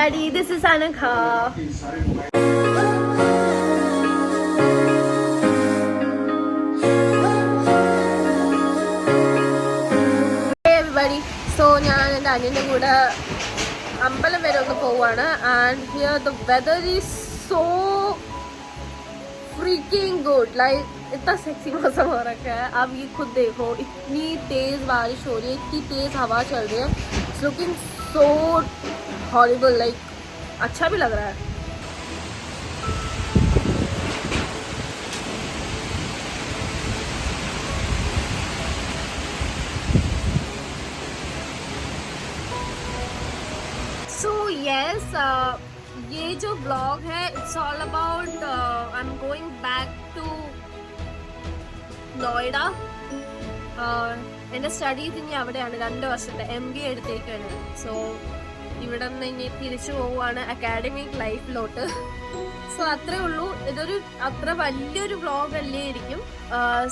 everybody, this is Anagha. Hey everybody, so ഞാൻ എൻ്റെ അനിയൻ്റെ കൂടെ അമ്പലം വരെ ഒന്ന് പോവാണ്. And here the weather is so freaking good. Like इतना सेक्सी मौसम हो रखा है. आप ये खुद देखो, इतनी तेज बारिश हो रही है, इतनी तेज हवा चल रही है. It's looking so horrible. Like अच्छा भी लग रहा है. So yes, ये जो ब्लॉग है it's all about I am going back to Noida. എൻ്റെ സ്റ്റഡീസ് ഇനി അവിടെയാണ്. 2 വർഷത്തെ MBA എടുത്തേക്കാണ്. സോ ഇവിടെ നിന്ന് ഇനി തിരിച്ചു പോവുകയാണ് അക്കാഡമിക് ലൈഫിലോട്ട്. സോ അത്രേ ഉള്ളൂ. ഇതൊരു അത്ര വലിയൊരു വ്ളോഗ് അല്ലേ ആയിരിക്കും.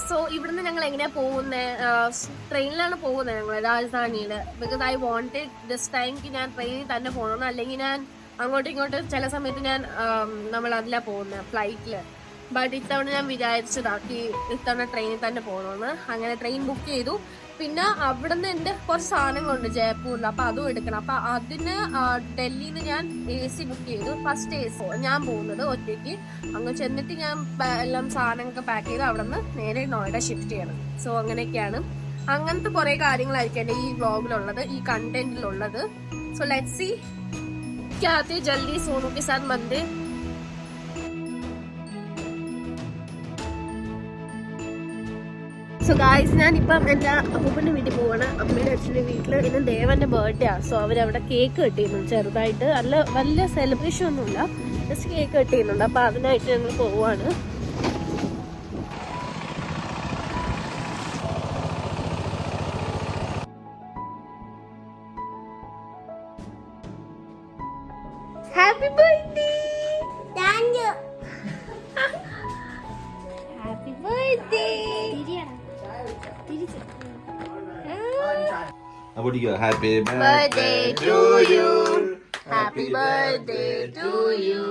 സോ ഇവിടുന്ന് ഞങ്ങൾ എങ്ങനെയാ പോകുന്നത്? ട്രെയിനിലാണ് പോകുന്നത് ഞങ്ങൾ രാജധാനിയിൽ. Because I wanted this time ഞാൻ ട്രെയിനിൽ തന്നെ പോകണം. അല്ലെങ്കിൽ ഞാൻ അങ്ങോട്ടും ഇങ്ങോട്ടും ചില സമയത്ത് നമ്മൾ അതിലാണ് പോകുന്നത്, ഫ്ലൈറ്റിൽ. ബട്ട് ഇത്തവണ ഞാൻ വിചാരിച്ചതാക്കി ഇത്തവണ ട്രെയിനിൽ തന്നെ പോകണമെന്ന്. അങ്ങനെ ട്രെയിൻ ബുക്ക് ചെയ്തു. പിന്നെ അവിടെ നിന്ന് എൻ്റെ കുറച്ച് സാധനങ്ങളുണ്ട് ജയ്പൂരിൽ, അപ്പം അതും എടുക്കണം. അപ്പം അതിന് ഡൽഹിയിൽ നിന്ന് ഞാൻ AC ബുക്ക് ചെയ്തു. ഫസ്റ്റ് AC ഞാൻ പോകുന്നത് ഒറ്റയ്ക്ക്. അങ്ങ് ചെന്നിട്ട് ഞാൻ എല്ലാം സാധനങ്ങളൊക്കെ പാക്ക് ചെയ്ത് അവിടെ നിന്ന് നേരെ നോയിഡ ഷിഫ്റ്റ് ചെയ്യണം. സോ അങ്ങനെയൊക്കെയാണ്. അങ്ങനത്തെ കുറേ കാര്യങ്ങളായിരിക്കും എൻ്റെ ഈ വ്ളോഗിലുള്ളത്, ഈ കണ്ടന്റിലുള്ളത്. സോ ലെറ്റ്സ് സീ क्या आते जल्दी सोनू के साथ मंदिर. സോ ഗായ്സ്, ഞാനിപ്പം എൻ്റെ അപ്പൂപ്പൻ്റെ വീട്ടിൽ പോവാണ്. അമ്മയുടെ അച്ഛൻ്റെ വീട്ടിൽ. ഇന്ന് ദേവൻ്റെ ബർത്ത്ഡേ ആണ്. സോ അവരവിടെ കേക്ക് കട്ട് ചെയ്യുന്നുണ്ട് ചെറുതായിട്ട്. വലിയ സെലിബ്രേഷൻ ഒന്നുമില്ല, ജസ്റ്റ് കേക്ക് കട്ട് ചെയ്യുന്നുണ്ട്. അപ്പം അതിനായിട്ട് ഞങ്ങൾ പോവാണ്. Happy birthday! Thank you. Happy birthday! Happy birthday to you. Happy birthday to you.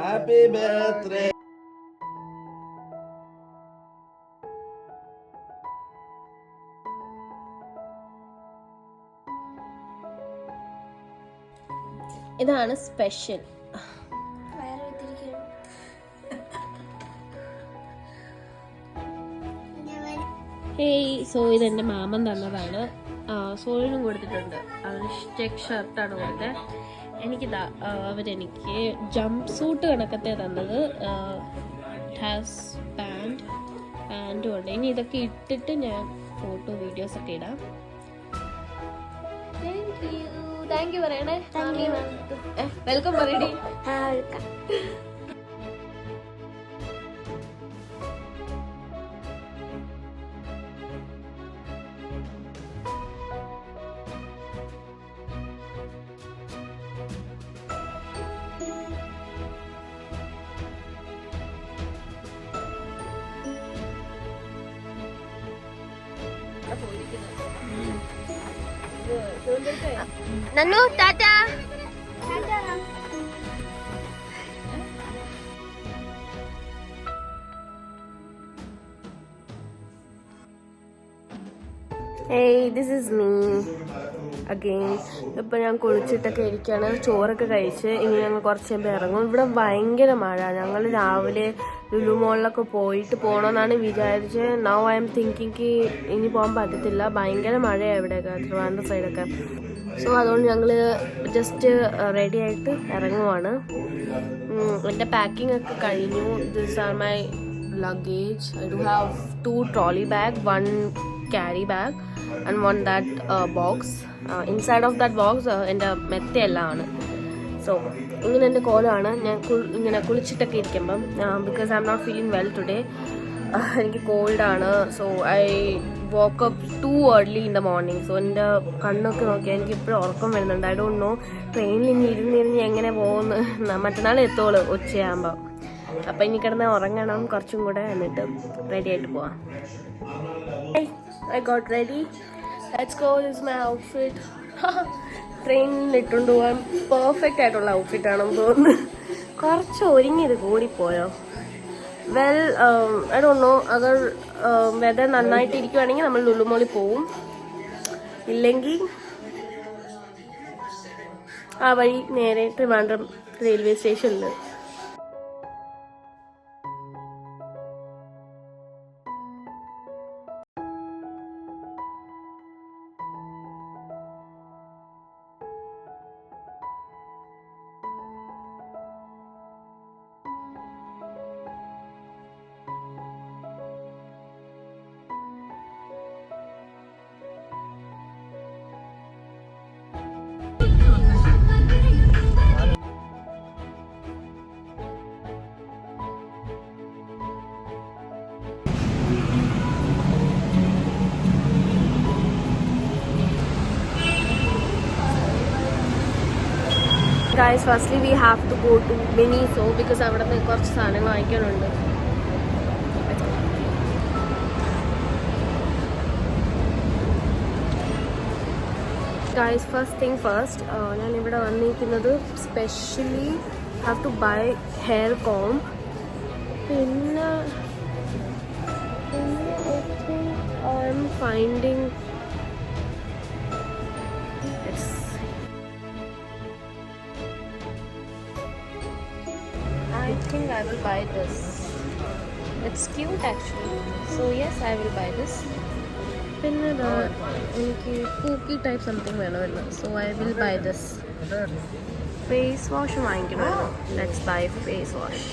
Happy birthday. ഇതാണ് സ്പെഷ്യൽ. ഹേയ്, സോ ഇതെൻ്റെ മാമൻ തന്നതാണ്. സോയിനും കൊടുത്തിട്ടുണ്ട്. അവന് ചെക്ക് ഷർട്ടാണ് കൊടുത്തത്. എനിക്കിതാ അവരെനിക്ക് ജംപ് സൂട്ട് കണക്കത്തെ തന്നത്. ഹാസ് പാൻറ്റും ഉണ്ട്. ഇനി ഇതൊക്കെ ഇട്ടിട്ട് ഞാൻ ഫോട്ടോ വീഡിയോസൊക്കെ ഇടാം. താങ്ക് യു പറയണേ. വെൽക്കം പറയടി. നന്നു Tata. Hey, this is me again. ഇപ്പം ഞാൻ കുളിച്ചിട്ടൊക്കെ ഇരിക്കുകയാണ്. ചോറൊക്കെ കഴിച്ച് ഇനി ഞങ്ങൾ കുറച്ച് കഴിയുമ്പോൾ ഇറങ്ങും. ഇവിടെ ഭയങ്കര മഴ. ഞങ്ങൾ രാവിലെ ലുലു മോളിലൊക്കെ പോകണമെന്നാണ് വിചാരിച്ചത്. നൗ ഐ എം തിങ്കിങ് ഇനി പോകാൻ പറ്റത്തില്ല. ഭയങ്കര മഴയാണ് ഇവിടെയൊക്കെ, ട്രിവാൻഡ്രം സൈഡൊക്കെ. സോ അതുകൊണ്ട് ഞങ്ങൾ ജസ്റ്റ് റെഡി ആയിട്ട് ഇറങ്ങുവാണ്. എൻ്റെ പാക്കിംഗ് ഒക്കെ കഴിഞ്ഞു. This are my luggage. I do have 2 trolley bag, 1 carry bag and 1 that box. Inside of that box എൻ്റെ മെത്തയെല്ലാം ആണ്. സോ ഇങ്ങനെ എൻ്റെ കോലമാണ്. ഞാൻ ഇങ്ങനെ കുളിച്ചിട്ടൊക്കെ ഇരിക്കുമ്പം because I am not feeling well today. എനിക്ക് കോൾഡാണ്. So I woke up too early in the morning. So എൻ്റെ കണ്ണൊക്കെ നോക്കിയാൽ എനിക്ക് ഇപ്പോഴും ഉറക്കം വരുന്നുണ്ട്. ഐ ഡോണ്ട് നോ ട്രെയിനിൽ ഇനി ഇരുന്നിരുന്ന് എങ്ങനെ പോകുന്നു. മറ്റന്നാൾ എത്തോളൂ ഉച്ചയാകുമ്പോൾ. അപ്പം ഇനി കിടന്ന് ഉറങ്ങണം കുറച്ചും കൂടെ, എന്നിട്ട് റെഡി ആയിട്ട് പോവാം. I got ready. Let's go. This is my outfit. ട്രെയിനിൽ ഇട്ടുകൊണ്ട് പോകാൻ പെർഫെക്റ്റ് ആയിട്ടുള്ള ഔട്ട്ഫിറ്റ് ആണെന്ന് തോന്നുന്നു. കുറച്ച് ഒരുങ്ങിയത് കൂടിപ്പോയോ? Well, I don't know. അഗർ വെതർ നന്നായിട്ട് ഇരിക്കുവാണെങ്കിൽ നമ്മൾ ലുലുമോളിൽ പോവും. ഇല്ലെങ്കിൽ ആ വഴി നേരെ ട്രിവാൻഡ്രം റെയിൽവേ സ്റ്റേഷനിൽ. Guys, firstly we have to go to Miniso because അവിടെ നിന്ന് കുറച്ച് സാധനങ്ങൾ വാങ്ങിക്കാനുണ്ട്. Guys, first thing first, ഞാൻ ഇവിടെ വന്നിരിക്കുന്നത് specially have to buy hair comb. പിന്നെ I am finding I think I will buy this. It's cute actually. So yes, I will buy this. പിന്നെ എനിക്ക് പൂക്കി ടൈപ്പ് സംതിങ് വേണമല്ലോ. So I will buy this. Face wash വാങ്ങിക്കണമല്ലോ. Let's buy face wash.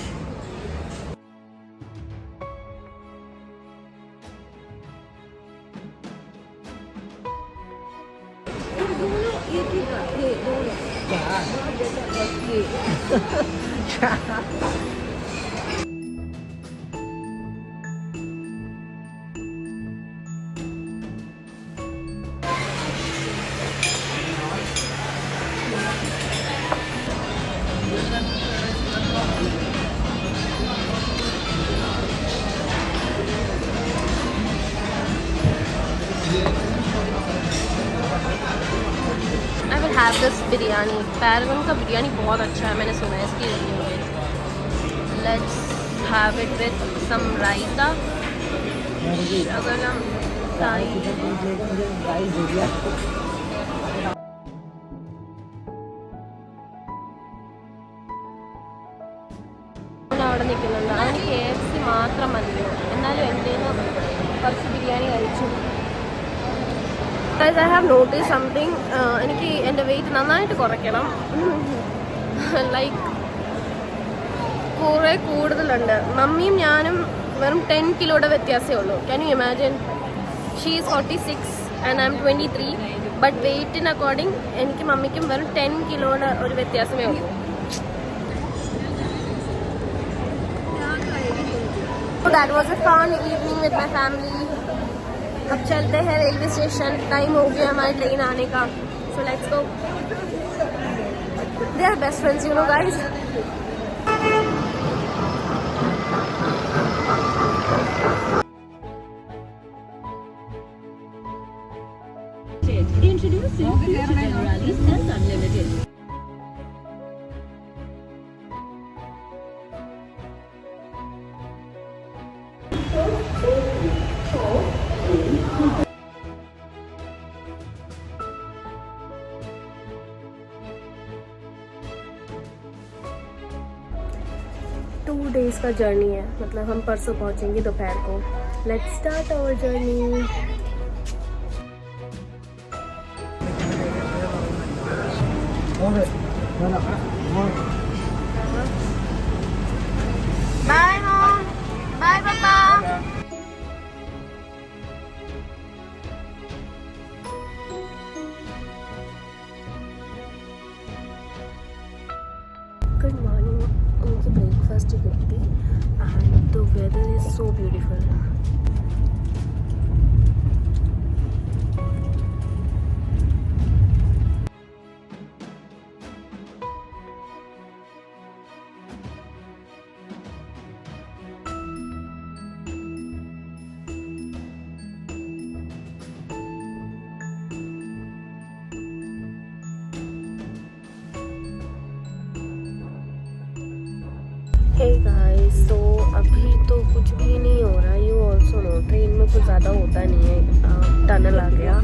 I will have this biryani. Paragon का बिरयानी बहुत अच्छा है, मैंने सुना है इसकी रिव्यू में. Let's have it with some raita. शगलम അവിടെ നിൽക്കുന്നുണ്ട്. അവന് KFC മാത്രം മതിയോ? എന്നാലും എൻ്റെ കുറച്ച് ബിരിയാണി കഴിച്ചു. Guys, I have noticed something. എനിക്ക് എൻ്റെ വെയിറ്റ് നന്നായിട്ട് കുറയ്ക്കണം. ലൈക്ക് കുറേ കൂടുതലുണ്ട്. മമ്മിയും ഞാനും വെറും 10 കിലോയുടെ വ്യത്യാസമേ ഉള്ളൂ. Can you imagine? She is 46 and I am 23. But വെയിറ്റിന് അക്കോർഡിംഗ് എനിക്ക് മമ്മിക്കും വെറും 10 കിലോയുടെ ഒരു വ്യത്യാസമേ ഉള്ളൂ. So that was a fun evening with my family. अब चलते हैं रेलवे स्टेशन. टाइम हो गया हमारी ट्रेन आने का. So let's go. They are best friends, you know, guys. Introducing Future Generali Sense Unlimited. Two days का जर्नी है, मतलब हम परसों पहुंचेंगे दोपहर को. Let's start our journey. Bye mom. Bye पापा. Good morning. उनकी ब्रेकफास्ट किती and the weather is so beautiful. Hey guys, so अभी तो कुछ भी नहीं हो रहा. You also know ट्रेन में कुछ ज़्यादा होता नहीं है. टनल आ गया.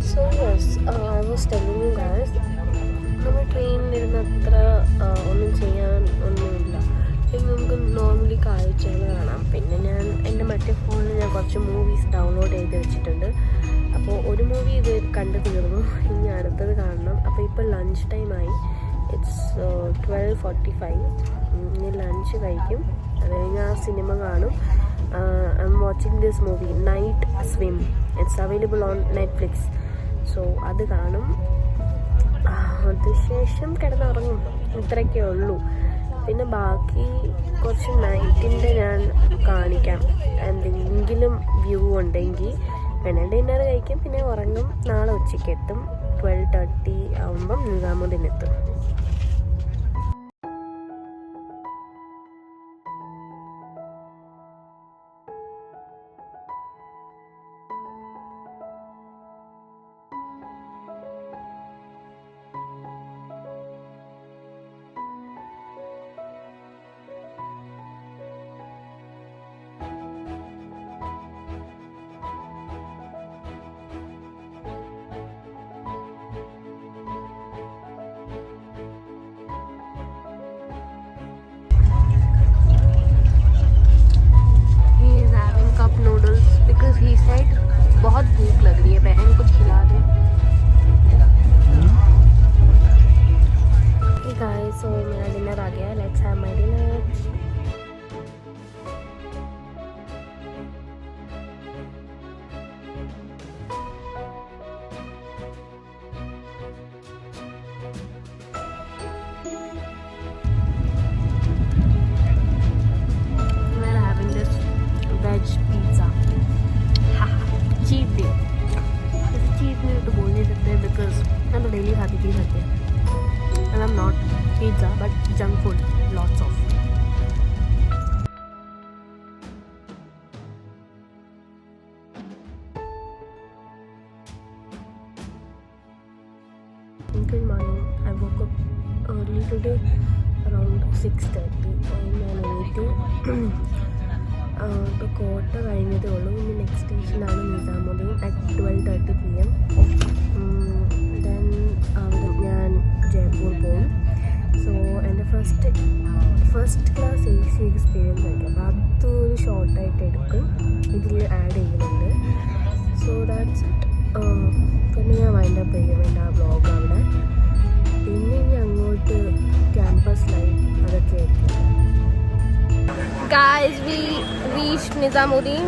So yes, I was telling you guys, നമ്മൾ ട്രെയിനിലിരുന്ന് അത്ര ഒന്നും ചെയ്യാൻ ഒന്നുമില്ല. പിന്നെ നമുക്ക് നോർമലി കാഴ്ചകൾ കാണാം. പിന്നെ ഞാൻ എൻ്റെ മറ്റേ ഫോണിൽ ഞാൻ കുറച്ച് മൂവീസ് ഡൗൺലോഡ് ചെയ്ത് വെച്ചിട്ടുണ്ട്. അപ്പോൾ ഒരു മൂവി ഇത് കണ്ടു തീർന്നു. ഇനി അടുത്തത് കാണണം. അപ്പോൾ ഇപ്പോൾ ലഞ്ച് ടൈമായി. ഇറ്റ്സ് 12:45. ഇനി ലഞ്ച് കഴിക്കും. അത് കഴിഞ്ഞ് ആ സിനിമ കാണും. I M watching this movie night swim. It's available on Netflix. So അത് കാണും. അതിനുശേഷം കിടന്നുറങ്ങും. ഇത്രയൊക്കെ ഉള്ളൂ. പിന്നെ ബാക്കി കുറച്ച് നൈറ്റിൻ്റെ ഞാൻ കാണിക്കാം. എന്തെങ്കിലും വ്യൂ ഉണ്ടെങ്കിൽ പിന്നെ ഡിന്നർ കഴിക്കും. പിന്നെ ഉറങ്ങും. നാളെ ഉച്ചയ്ക്ക് എത്തും. 12:30 ആകുമ്പം നിസാമുദ്ദീനെത്തും. नूडल्स बिकॉज ही सेड बहुत भूख लग रही है, बहन कुछ खिला दे. Hey guys, so मेरा डिनर आ गया. Let's have my dinner. We're having this veg pizza. Cheat day. Cheat day तो बोल नहीं सकते बिकॉज मैं तो डेली खाती थी घर पे. And I am not pizza but junk food lots of. Good morning. I woke up early today around 6:30 and ഞാൻ എണീറ്റു. ഇപ്പോൾ കോട്ട കഴിഞ്ഞതേ ഉള്ളൂ. ഇനി നെക്സ്റ്റ് സ്റ്റേഷനാണ് നിസാമുദ്ദീൻ അറ്റ് 12:30 PM. ദെൻ അവിടെ ഞാൻ ജയ്പൂർ പോകും. സോ എൻ്റെ ഫസ്റ്റ് ക്ലാസ് AC എക്സ്പീരിയൻസ് ആയിരിക്കും. അപ്പോൾ അതൊരു ഷോർട്ടായിട്ട് എടുക്കും. ഇതിൽ ആഡ് ചെയ്യുന്നുണ്ട്. So that's it. പിന്നെ ഞാൻ വൈൻഡ് അപ്പ് ചെയ്യും എൻ്റെ ആ വ്ളോഗ് അവിടെ. പിന്നെ ഇനി അങ്ങോട്ട് ക്യാമ്പസ് ലൈഫ് അതൊക്കെ ആയിരിക്കും. Guys, we reached Nizamuddin.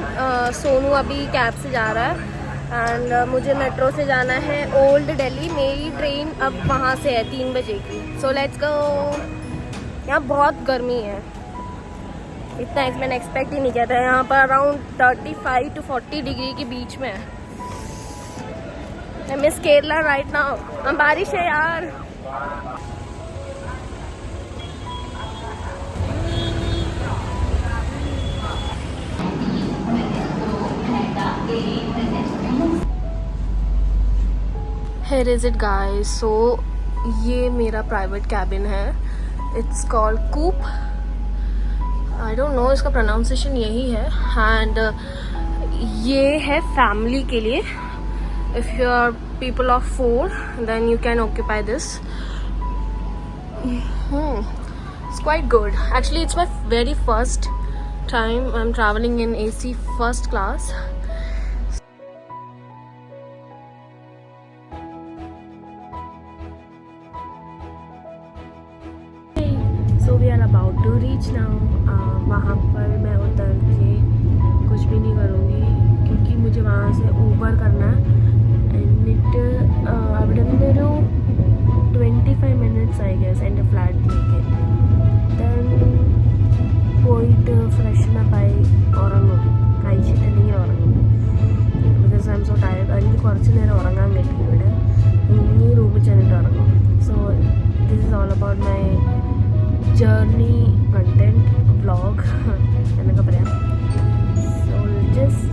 Sonu अभी कैब से जा रहा है एंड मुझे मेट्रो से जाना है ओल्ड दिल्ली. मेरी ट्रेन अब वहाँ से है 3 बजे की. So let's go. यहाँ बहुत गर्मी है. इतना मैंने एक्सपेक्ट ही नहीं किया था. यहाँ पर अराउंड 35 to 40 डिग्री के बीच में है. I miss Kerala right now. बारिश है यार. Here is it guys. So ये मेरा प्राइवेट कैबिन है. It's called coupe. I don't know इसका प्रोनाउंसिएशन यही है. एंड ये है फैमिली के लिए. If you are people of 4 then you can occupy this. It's quite good. Actually it's my very first time I'm traveling in AC first class. So we are about to reach now. वहाँ पर मैं उतर के कुछ भी नहीं करूँगी क्योंकि मुझे वहाँ से ऊबर करना है. എന്നിട്ട് അവിടെ നിന്നൊരു 25 minutes I guess എൻ്റെ ഫ്ലാറ്റിലേക്ക്. ദെൻ പോയിട്ട് ഫ്രഷനപ്പായി ഉറങ്ങും. കഴിച്ചിട്ടുണ്ടെങ്കിൽ ഉറങ്ങും. Because I M so tired. എനിക്ക് കുറച്ച് നേരം ഉറങ്ങാൻ പറ്റും ഇവിടെ. ഇനി റൂമിൽ ചെന്നിട്ട് ഉറങ്ങും. So this is all about my journey content vlog എന്നൊക്കെ പറയാം. So just